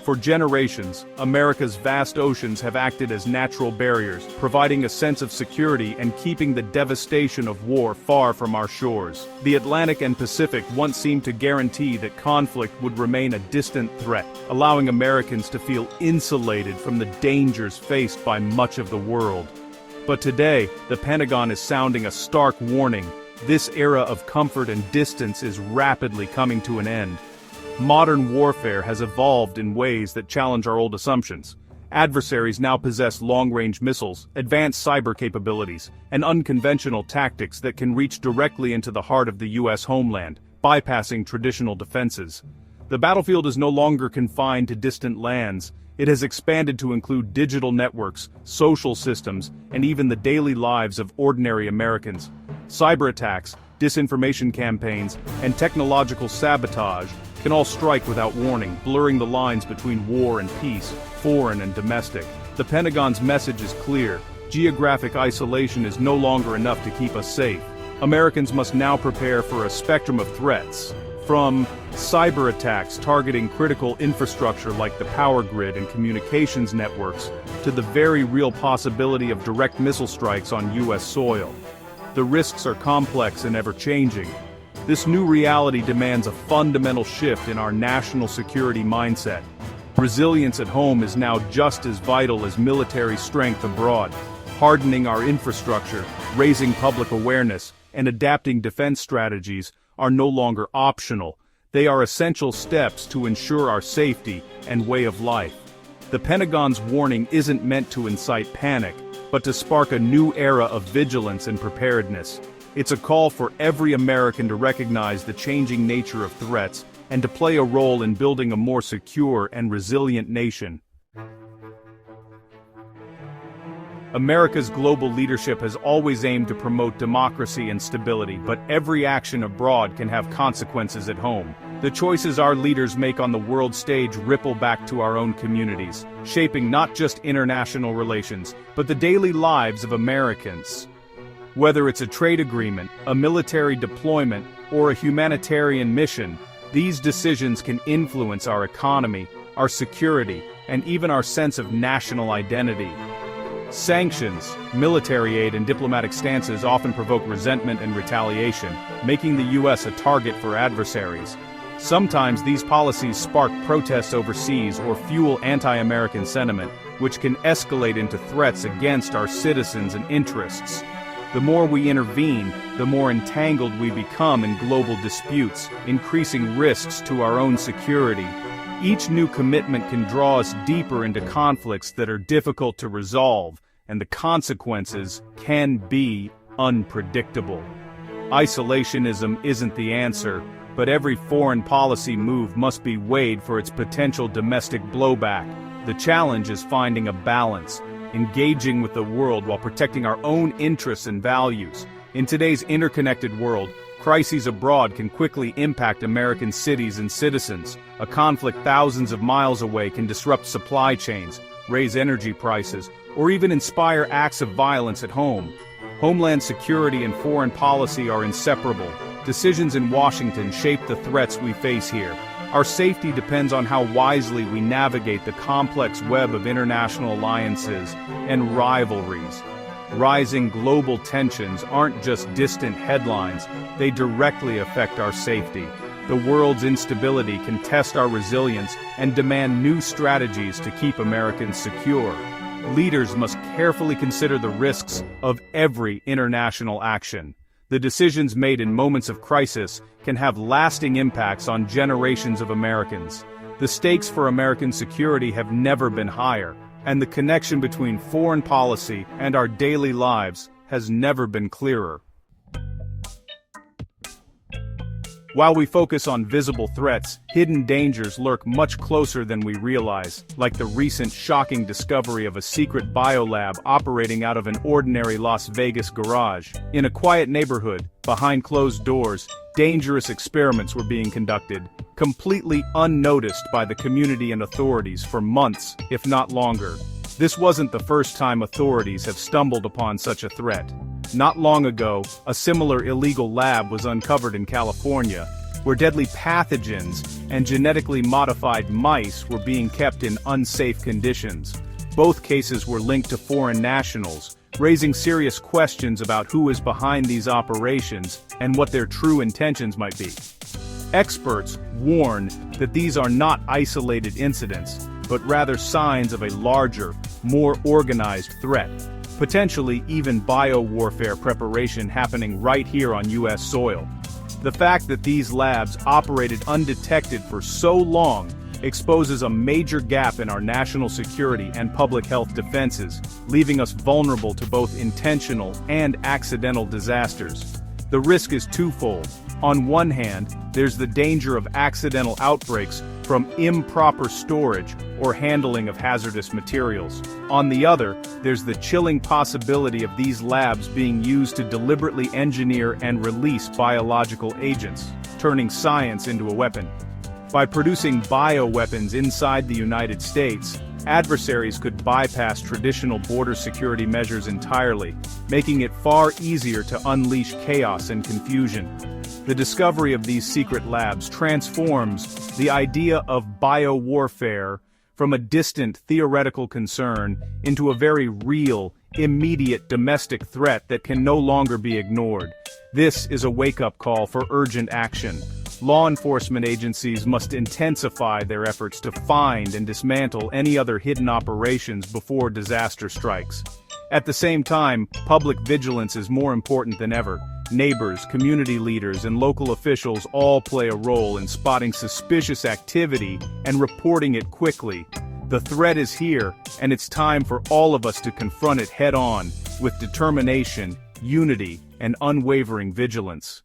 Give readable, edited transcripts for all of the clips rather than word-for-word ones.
For generations, America's vast oceans have acted as natural barriers, providing a sense of security and keeping the devastation of war far from our shores. The Atlantic and Pacific once seemed to guarantee that conflict would remain a distant threat, allowing Americans to feel insulated from the dangers faced by much of the world. But today, the Pentagon is sounding a stark warning. This era of comfort and distance is rapidly coming to an end. Modern warfare has evolved in ways that challenge our old assumptions. Adversaries now possess long-range missiles, advanced cyber capabilities, and unconventional tactics that can reach directly into the heart of the U.S. homeland, bypassing traditional defenses. The battlefield is no longer confined to distant lands. It has expanded to include digital networks, social systems, and even the daily lives of ordinary Americans. Cyber attacks, disinformation campaigns, and technological sabotage can all strike without warning, blurring the lines between war and peace, foreign and domestic. The Pentagon's message is clear: geographic isolation is no longer enough to keep us safe. Americans must now prepare for a spectrum of threats, from cyber attacks targeting critical infrastructure like the power grid and communications networks, to the very real possibility of direct missile strikes on U.S. soil. The risks are complex and ever-changing. This new reality demands a fundamental shift in our national security mindset. Resilience at home is now just as vital as military strength abroad. Hardening our infrastructure, raising public awareness, and adapting defense strategies are no longer optional. They are essential steps to ensure our safety and way of life. The Pentagon's warning isn't meant to incite panic, but to spark a new era of vigilance and preparedness. It's a call for every American to recognize the changing nature of threats and to play a role in building a more secure and resilient nation. America's global leadership has always aimed to promote democracy and stability, but every action abroad can have consequences at home. The choices our leaders make on the world stage ripple back to our own communities, shaping not just international relations, but the daily lives of Americans. Whether it's a trade agreement, a military deployment, or a humanitarian mission, these decisions can influence our economy, our security, and even our sense of national identity. Sanctions, military aid, and diplomatic stances often provoke resentment and retaliation, making the U.S. a target for adversaries. Sometimes these policies spark protests overseas or fuel anti-American sentiment, which can escalate into threats against our citizens and interests. The more we intervene, the more entangled we become in global disputes, increasing risks to our own security. Each new commitment can draw us deeper into conflicts that are difficult to resolve, and the consequences can be unpredictable. Isolationism isn't the answer, but every foreign policy move must be weighed for its potential domestic blowback. The challenge is finding a balance, engaging with the world while protecting our own interests and values. In today's interconnected world, crises abroad can quickly impact American cities and citizens. A conflict thousands of miles away can disrupt supply chains, raise energy prices, or even inspire acts of violence at home. Homeland security and foreign policy are inseparable. Decisions in Washington shape the threats we face here. Our safety depends on how wisely we navigate the complex web of international alliances and rivalries. Rising global tensions aren't just distant headlines, they directly affect our safety. The world's instability can test our resilience and demand new strategies to keep Americans secure. Leaders must carefully consider the risks of every international action. The decisions made in moments of crisis can have lasting impacts on generations of Americans. The stakes for American security have never been higher, and the connection between foreign policy and our daily lives has never been clearer. While we focus on visible threats, hidden dangers lurk much closer than we realize, like the recent shocking discovery of a secret biolab operating out of an ordinary Las Vegas garage. In a quiet neighborhood, behind closed doors, dangerous experiments were being conducted, completely unnoticed by the community and authorities for months, if not longer. This wasn't the first time authorities have stumbled upon such a threat. Not long ago, a similar illegal lab was uncovered in California. where deadly pathogens and genetically modified mice were being kept in unsafe conditions. Both cases were linked to foreign nationals, raising serious questions about who is behind these operations and what their true intentions might be. Experts warn that these are not isolated incidents, but rather signs of a larger, more organized threat, potentially even biowarfare preparation happening right here on U.S. soil. The fact that these labs operated undetected for so long exposes a major gap in our national security and public health defenses, leaving us vulnerable to both intentional and accidental disasters. The risk is twofold. On one hand, there's the danger of accidental outbreaks from improper storage or handling of hazardous materials. On the other, there's the chilling possibility of these labs being used to deliberately engineer and release biological agents, turning science into a weapon. By producing bioweapons inside the United States, adversaries could bypass traditional border security measures entirely, making it far easier to unleash chaos and confusion. The discovery of these secret labs transforms the idea of biowarfare from a distant theoretical concern into a very real, immediate domestic threat that can no longer be ignored. This is a wake-up call for urgent action. Law enforcement agencies must intensify their efforts to find and dismantle any other hidden operations before disaster strikes. At the same time, public vigilance is more important than ever. Neighbors, community leaders, and local officials all play a role in spotting suspicious activity and reporting it quickly. The threat is here, and it's time for all of us to confront it head-on, with determination, unity, and unwavering vigilance.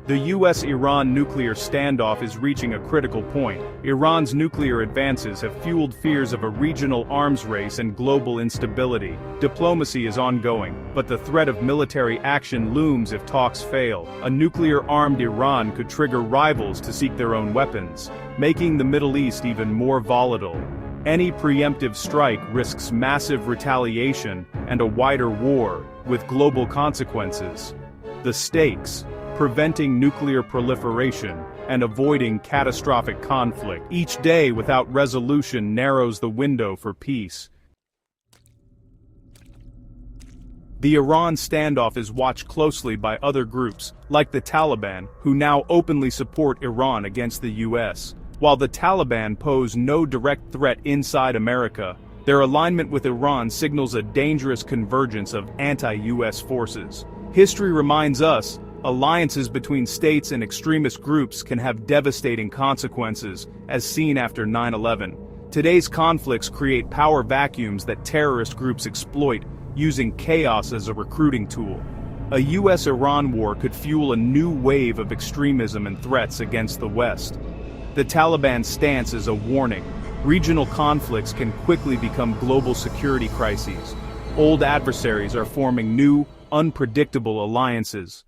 The US-Iran nuclear standoff is reaching a critical point. Iran's nuclear advances have fueled fears of a regional arms race and global instability. Diplomacy is ongoing, but the threat of military action looms if talks fail. A nuclear-armed Iran could trigger rivals to seek their own weapons, making the Middle East even more volatile. Any preemptive strike risks massive retaliation and a wider war, with global consequences. The stakes: preventing nuclear proliferation and avoiding catastrophic conflict. Each day without resolution narrows the window for peace. The Iran standoff is watched closely by other groups, like the Taliban, who now openly support Iran against the US. While the Taliban pose no direct threat inside America, their alignment with Iran signals a dangerous convergence of anti-US forces. History reminds us, alliances between states and extremist groups can have devastating consequences, as seen after 9/11. Today's conflicts create power vacuums that terrorist groups exploit, using chaos as a recruiting tool. A US-Iran war could fuel a new wave of extremism and threats against the West. The Taliban's stance is a warning. Regional conflicts can quickly become global security crises. Old adversaries are forming new, unpredictable alliances.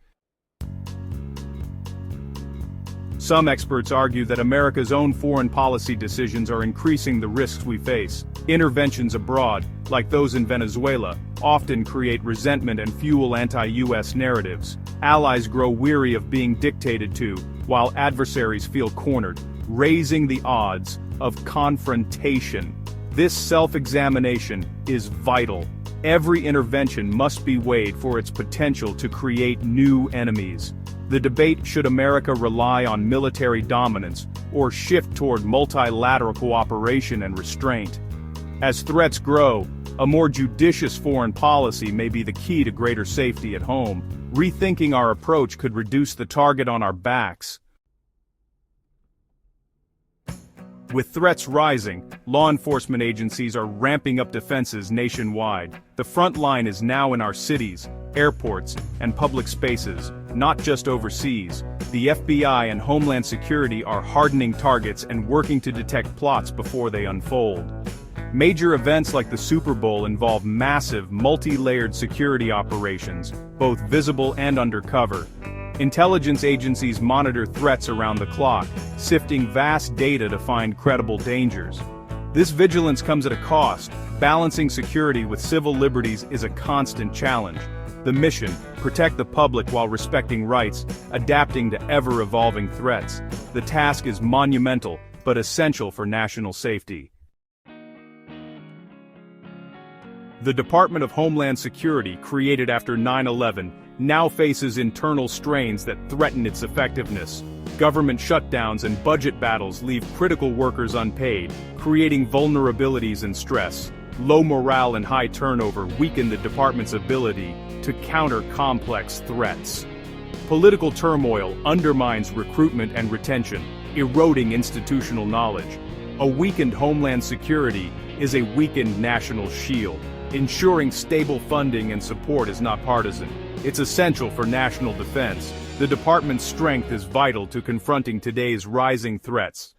Some experts argue that America's own foreign policy decisions are increasing the risks we face. Interventions abroad, like those in Venezuela, often create resentment and fuel anti-US narratives. Allies grow weary of being dictated to, while adversaries feel cornered, raising the odds of confrontation. This self-examination is vital. Every intervention must be weighed for its potential to create new enemies. The debate: should America rely on military dominance or shift toward multilateral cooperation and restraint? As threats grow, a more judicious foreign policy may be the key to greater safety at home. Rethinking our approach could reduce the target on our backs. With threats rising, law enforcement agencies are ramping up defenses nationwide. The front line is now in our cities, airports, and public spaces, not just overseas. The FBI and Homeland Security are hardening targets and working to detect plots before they unfold. Major events like the Super Bowl involve massive, multi-layered security operations, both visible and undercover. Intelligence agencies monitor threats around the clock, sifting vast data to find credible dangers. This vigilance comes at a cost. Balancing security with civil liberties is a constant challenge. The mission: protect the public while respecting rights, adapting to ever-evolving threats. The task is monumental, but essential for national safety. The Department of Homeland Security, created after 9/11, now faces internal strains that threaten its effectiveness. Government shutdowns and budget battles leave critical workers unpaid, creating vulnerabilities and stress. Low morale and high turnover weaken the department's ability to counter complex threats. Political turmoil undermines recruitment and retention, eroding institutional knowledge. A weakened Homeland Security is a weakened national shield. Ensuring stable funding and support is not partisan. It's essential for national defense. The department's strength is vital to confronting today's rising threats.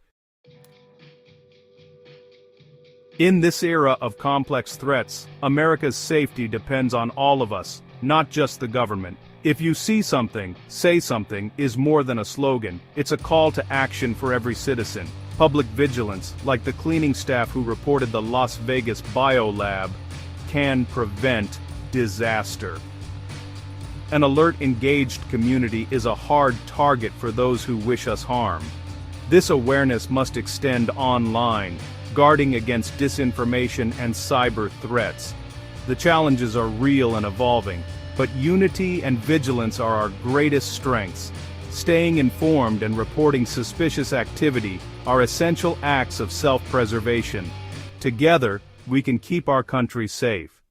In this era of complex threats, America's safety depends on all of us, not just the government. If you see something, say something is more than a slogan. It's a call to action for every citizen. Public vigilance, like the cleaning staff who reported the Las Vegas biolab, can prevent disaster. An alert, engaged community is a hard target for those who wish us harm. This awareness must extend online, guarding against disinformation and cyber threats. The challenges are real and evolving, but unity and vigilance are our greatest strengths. Staying informed and reporting suspicious activity are essential acts of self-preservation. Together, we can keep our country safe.